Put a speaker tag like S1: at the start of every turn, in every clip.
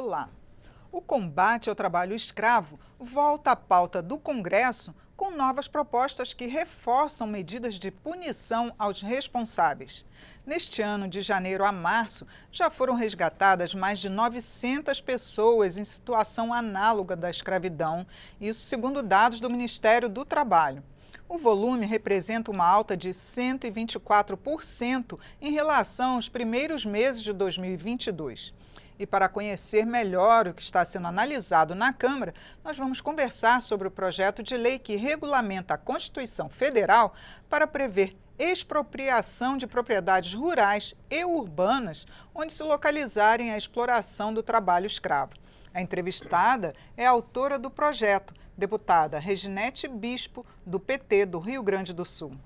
S1: Olá! O combate ao trabalho escravo volta à pauta do Congresso com novas propostas que reforçam medidas de punição aos responsáveis. Neste ano, de janeiro a março, já foram resgatadas mais de 900 pessoas em situação análoga da escravidão, isso segundo dados do Ministério do Trabalho. O volume representa uma alta de 124% em relação aos primeiros meses de 2022. E para conhecer melhor o que está sendo analisado na Câmara, nós vamos conversar sobre o projeto de lei que regulamenta a Constituição Federal para prever expropriação de propriedades rurais e urbanas onde se localizarem a exploração do trabalho escravo. A entrevistada é a autora do projeto, deputada Reginete Bispo, do PT do Rio Grande do Sul.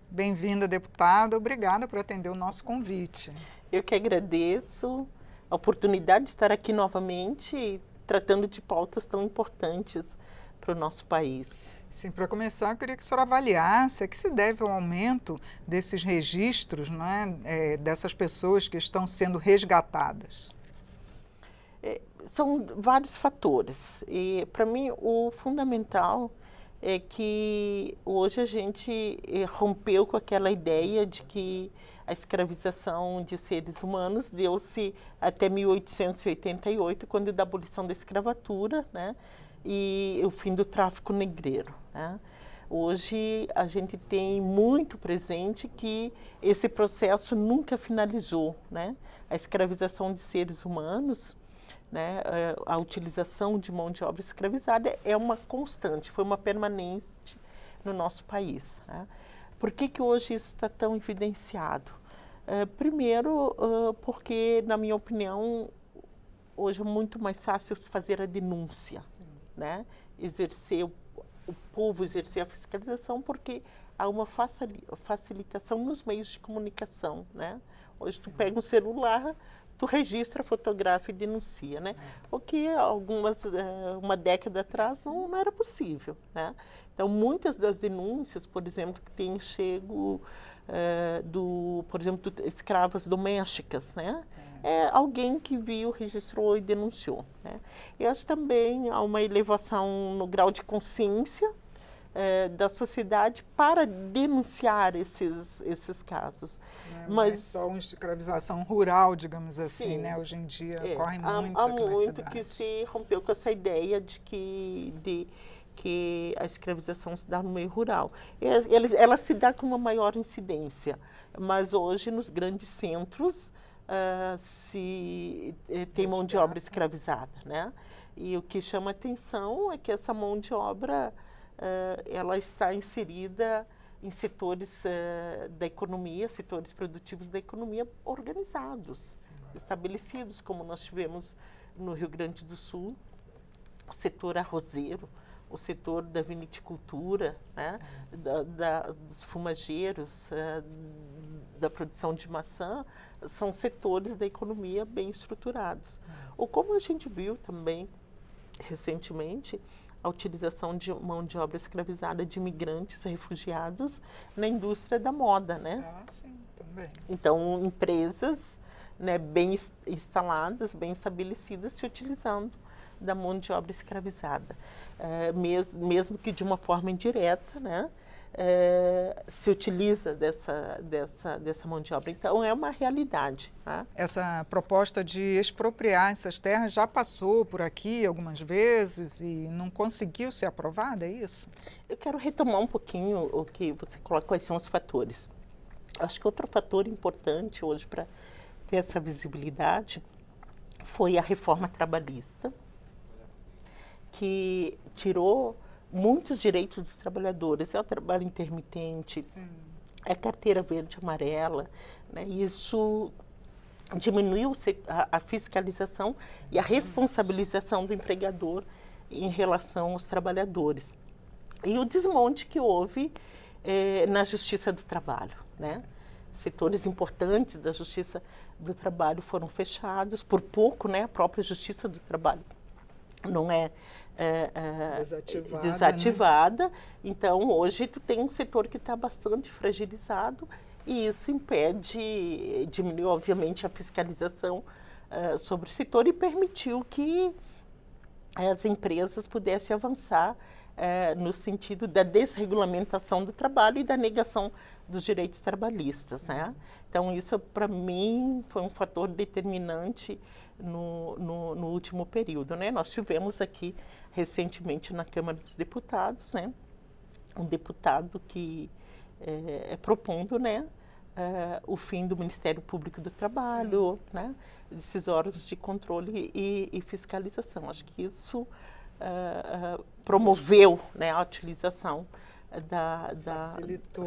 S1: Bem-vinda, deputada. Obrigada por atender o nosso convite.
S2: Eu que agradeço a oportunidade de estar aqui novamente tratando de pautas tão importantes para o nosso país.
S1: Sim, para começar, eu queria que a senhora avaliasse a que se deve ao aumento desses registros, dessas pessoas que estão sendo resgatadas.
S2: São vários fatores e, para mim, o fundamental é que hoje a gente rompeu com aquela ideia de que a escravização de seres humanos deu-se até 1888, quando da abolição da escravatura, né, e o fim do tráfico negreiro, né. Hoje a gente tem muito presente que esse processo nunca finalizou, né. A escravização de seres humanos, né, a utilização de mão de obra escravizada é uma constante, foi uma permanente no nosso país, né. Por que hoje isso está tão evidenciado? Primeiro, porque, na minha opinião, hoje é muito mais fácil fazer a denúncia, né? Exercer, o povo exercer a fiscalização, porque há uma facilitação nos meios de comunicação, né? Hoje tu pega um celular, tu registra, fotografa e denuncia, né? O que uma década atrás não era possível, né? Então, muitas das denúncias, por exemplo, que têm chego por exemplo, escravas domésticas, né? É alguém que viu, registrou e denunciou, né? Eu acho também há uma elevação no grau de consciência da sociedade para denunciar esses casos.
S1: Mas é só uma escravização rural, digamos assim, sim, né? Hoje em dia ocorre muito
S2: há
S1: aqui nas
S2: muito
S1: cidades.
S2: Que se rompeu com essa ideia de que a escravização se dá no meio rural. Ela se dá com uma maior incidência, mas hoje nos grandes centros tem mão de obra escravizada, né? E o que chama atenção é que essa mão de obra ela está inserida em setores da economia, setores produtivos da economia organizados, estabelecidos, como nós tivemos no Rio Grande do Sul, o setor arrozeiro, o setor da viniticultura, né, dos fumageiros, da produção de maçã, são setores da economia bem estruturados. Ou como a gente viu também recentemente, a utilização de mão de obra escravizada de imigrantes refugiados na indústria da moda, né?
S1: Sim, também.
S2: Então, empresas, né, bem instaladas, bem estabelecidas, se utilizando da mão de obra escravizada, mesmo que de uma forma indireta, né, se utiliza dessa mão de obra. Então, é uma realidade. Tá?
S1: Essa proposta de expropriar essas terras já passou por aqui algumas vezes e não conseguiu ser aprovada, é isso?
S2: Eu quero retomar um pouquinho o que você coloca, quais são os fatores. Acho que outro fator importante hoje para ter essa visibilidade foi a reforma trabalhista, que tirou muitos direitos dos trabalhadores. É o trabalho intermitente, sim, é a carteira verde e amarela, né? Isso diminuiu a fiscalização e a responsabilização do empregador em relação aos trabalhadores. E o desmonte que houve na Justiça do Trabalho, né? Setores importantes da Justiça do Trabalho foram fechados, por pouco, né? A própria Justiça do Trabalho não é desativada, né? Então hoje tu tem um setor que está bastante fragilizado e isso impede, diminui obviamente a fiscalização sobre o setor e permitiu que as empresas pudessem avançar no sentido da desregulamentação do trabalho e da negação dos direitos trabalhistas, né? Então, isso, para mim, foi um fator determinante no último período, né? Nós tivemos aqui, recentemente, na Câmara dos Deputados, né, um deputado que propondo, né, o fim do Ministério Público do Trabalho, né, desses órgãos de controle e fiscalização. Acho que isso promoveu, né, a utilização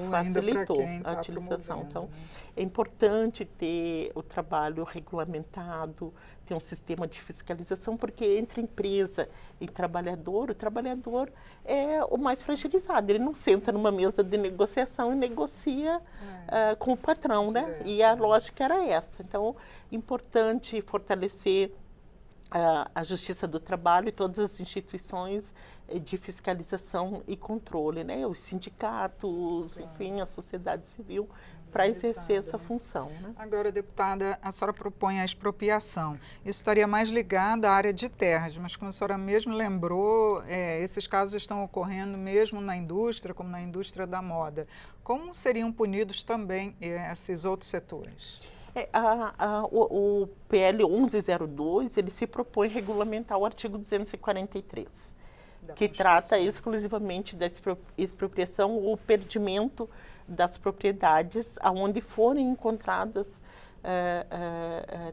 S1: facilitou
S2: a utilização. Então, é importante ter o trabalho regulamentado, ter um sistema de fiscalização, porque entre empresa e trabalhador, o trabalhador é o mais fragilizado. Ele não senta numa mesa de negociação e negocia com o patrão, né? E a lógica era essa. Então, importante fortalecer a Justiça do Trabalho e todas as instituições de fiscalização e controle, né? Os sindicatos, enfim, a sociedade civil, para exercer essa função, né?
S1: Agora, deputada, a senhora propõe a expropriação. Isso estaria mais ligado à área de terras, mas como a senhora mesmo lembrou, esses casos estão ocorrendo mesmo na indústria, como na indústria da moda. Como seriam punidos também esses outros setores?
S2: O PL 1102, ele se propõe regulamentar o artigo 243, que trata exclusivamente da expropriação ou perdimento das propriedades aonde forem encontradas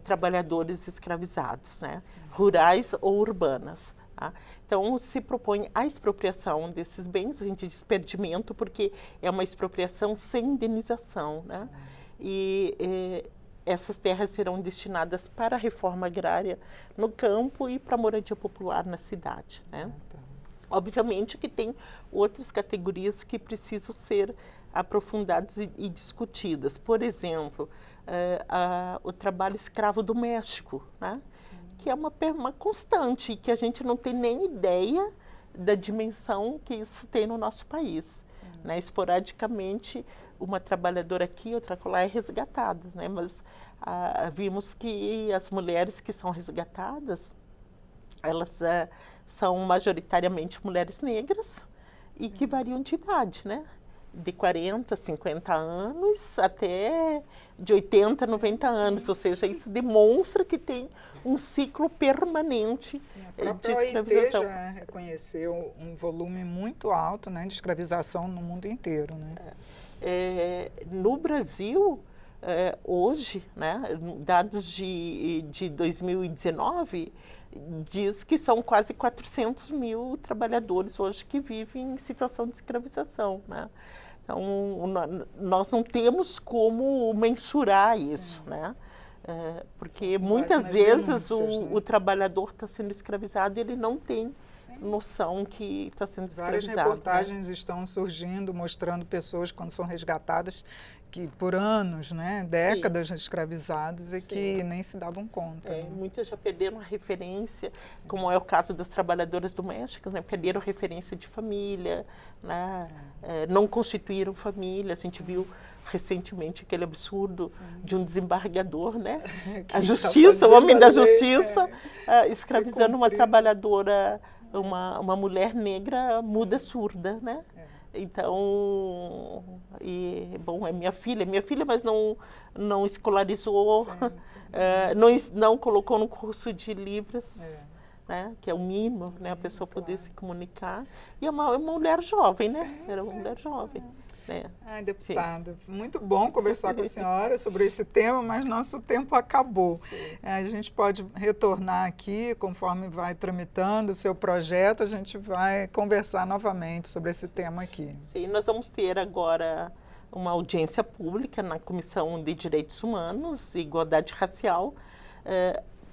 S2: trabalhadores escravizados, né, rurais ou urbanas. Tá? Então, se propõe a expropriação desses bens, a gente diz perdimento, porque é uma expropriação sem indenização, né? Essas terras serão destinadas para a reforma agrária no campo e para a moradia popular na cidade, né? Obviamente que tem outras categorias que precisam ser aprofundadas e discutidas. Por exemplo, o trabalho escravo doméstico, né? Que é uma constante, que a gente não tem nem ideia da dimensão que isso tem no nosso país, né? Esporadicamente, uma trabalhadora aqui, outra lá é resgatada, né? Mas vimos que as mulheres que são resgatadas, elas são majoritariamente mulheres negras e que variam de idade, né? De 40, 50 anos até de 80, 90 anos, ou seja, isso demonstra que tem um ciclo permanente de escravização.
S1: A OIT já reconheceu um volume muito alto, né, de escravização no mundo inteiro, né?
S2: No Brasil, hoje, né, dados de 2019, diz que são quase 400 mil trabalhadores hoje que vivem em situação de escravização, né? Então, nós não temos como mensurar isso, né? Porque muitas vezes o trabalhador está sendo escravizado e ele não tem noção que está sendo escravizado.
S1: Várias reportagens estão surgindo, mostrando pessoas quando são resgatadas que por anos, né, décadas escravizados e que nem se davam conta. Né?
S2: Muitas já perderam a referência, como é o caso das trabalhadoras domésticas, né, perderam referência de família, né, não constituíram família. A gente viu recentemente aquele absurdo de um desembargador, né, a justiça, o homem da justiça, escravizando uma trabalhadora, uma mulher negra muda surda, né? Então, bom, é minha filha, mas não escolarizou, não colocou no curso de Libras, né, que é o mínimo, né, a pessoa poder se comunicar. E é uma mulher jovem, né? Era uma mulher jovem.
S1: Ai, deputada, muito bom conversar com a senhora sobre esse tema, mas nosso tempo acabou. A gente pode retornar aqui, conforme vai tramitando o seu projeto, a gente vai conversar novamente sobre esse tema aqui.
S2: Sim, nós vamos ter agora uma audiência pública na Comissão de Direitos Humanos e Igualdade Racial,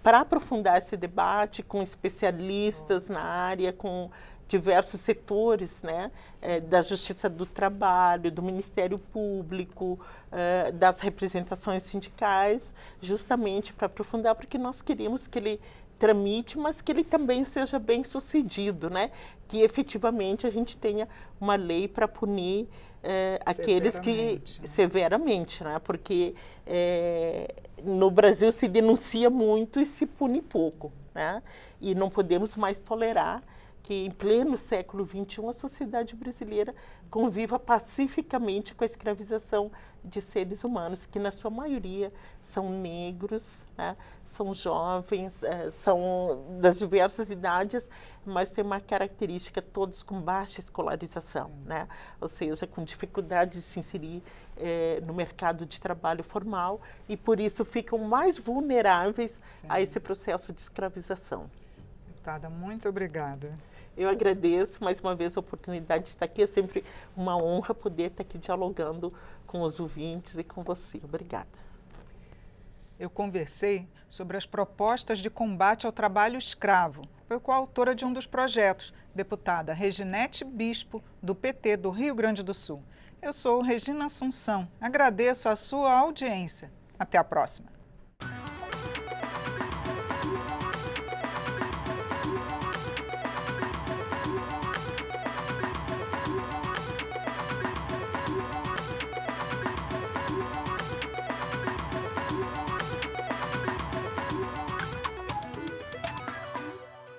S2: para aprofundar esse debate com especialistas na área, com diversos setores, né, da Justiça do Trabalho, do Ministério Público, das representações sindicais, justamente para aprofundar, porque nós queríamos que ele tramite, mas que ele também seja bem sucedido, né? Que efetivamente a gente tenha uma lei para punir aqueles que severamente, né? Porque no Brasil se denuncia muito e se pune pouco, né? E não podemos mais tolerar que em pleno século XXI a sociedade brasileira conviva pacificamente com a escravização de seres humanos, que na sua maioria são negros, né? São jovens, são das diversas idades, mas tem uma característica, todos com baixa escolarização, né? Ou seja, com dificuldade de se inserir no mercado de trabalho formal e por isso ficam mais vulneráveis a esse processo de escravização.
S1: Deputada, muito obrigada.
S2: Eu agradeço mais uma vez a oportunidade de estar aqui. É sempre uma honra poder estar aqui dialogando com os ouvintes e com você. Obrigada.
S1: Eu conversei sobre as propostas de combate ao trabalho escravo. Foi coautora de um dos projetos, deputada Reginete Bispo, do PT do Rio Grande do Sul. Eu sou Regina Assunção. Agradeço a sua audiência. Até a próxima.